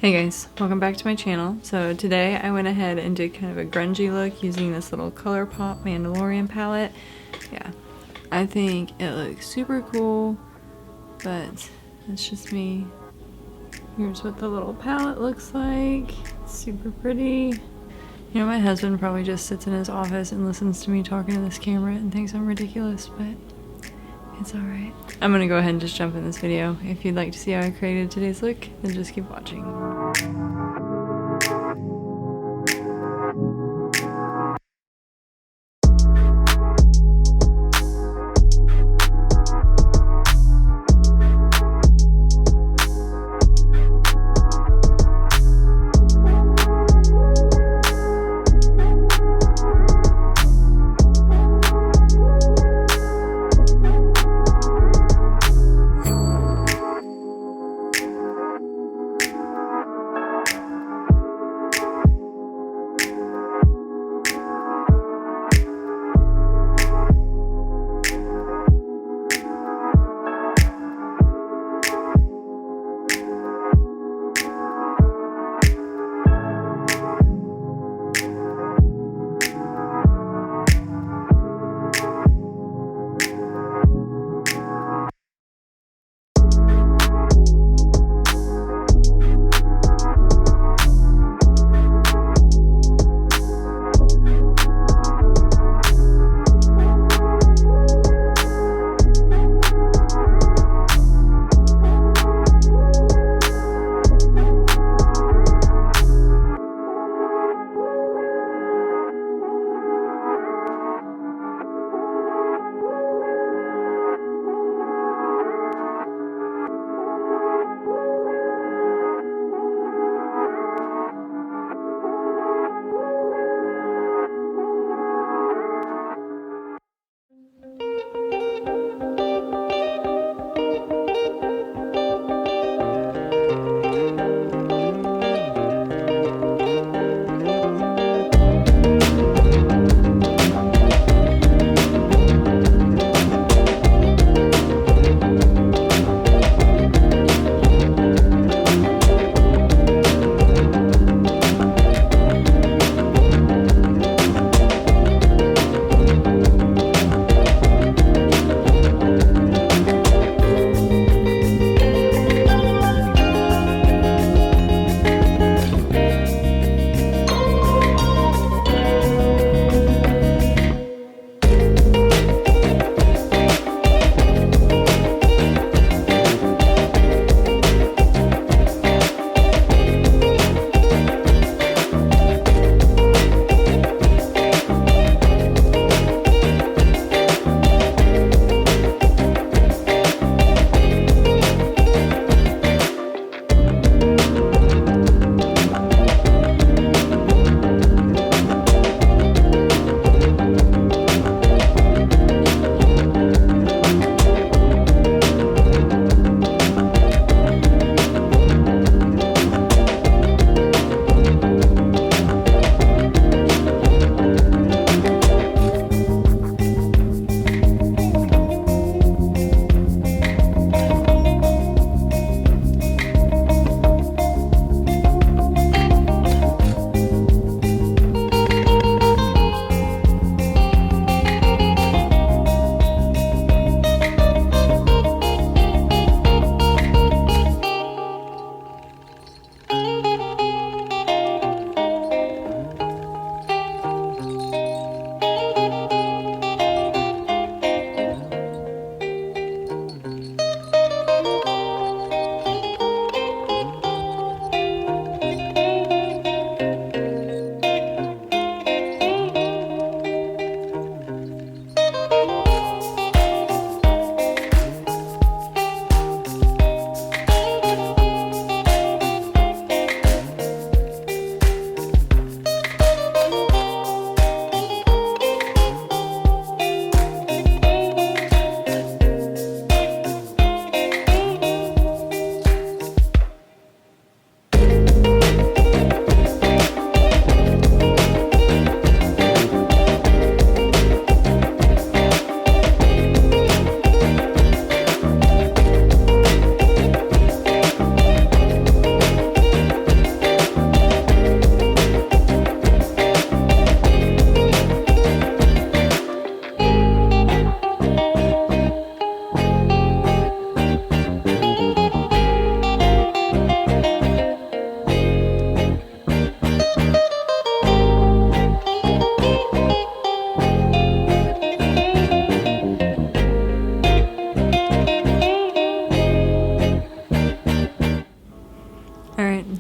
Hey guys, welcome back to my channel. So today I went ahead and did kind of a grungy look using this little Colourpop Mandalorian palette. Yeah, I think it looks super cool, but it's just me. Here's what the little palette looks like. It's super pretty. You know, my husband probably just sits in his office and listens to me talking to this camera and thinks I'm ridiculous, but it's alright. I'm gonna go ahead and just jump in this video. If you'd like to see how I created today's look, then just keep watching.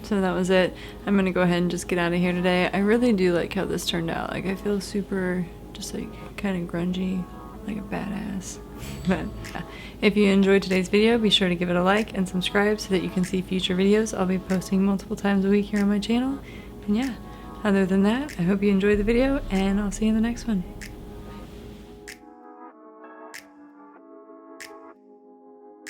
so that was it. I'm gonna go ahead and just get out of here today. I really do like how this turned out. Like, I feel super just like kind of grungy, like a badass. But yeah. If you enjoyed today's video, be sure to give it a like and subscribe so that you can see future videos. I'll be posting multiple times a week here on my channel. And yeah, other than that, I hope you enjoyed the video, and I'll see you in the next one.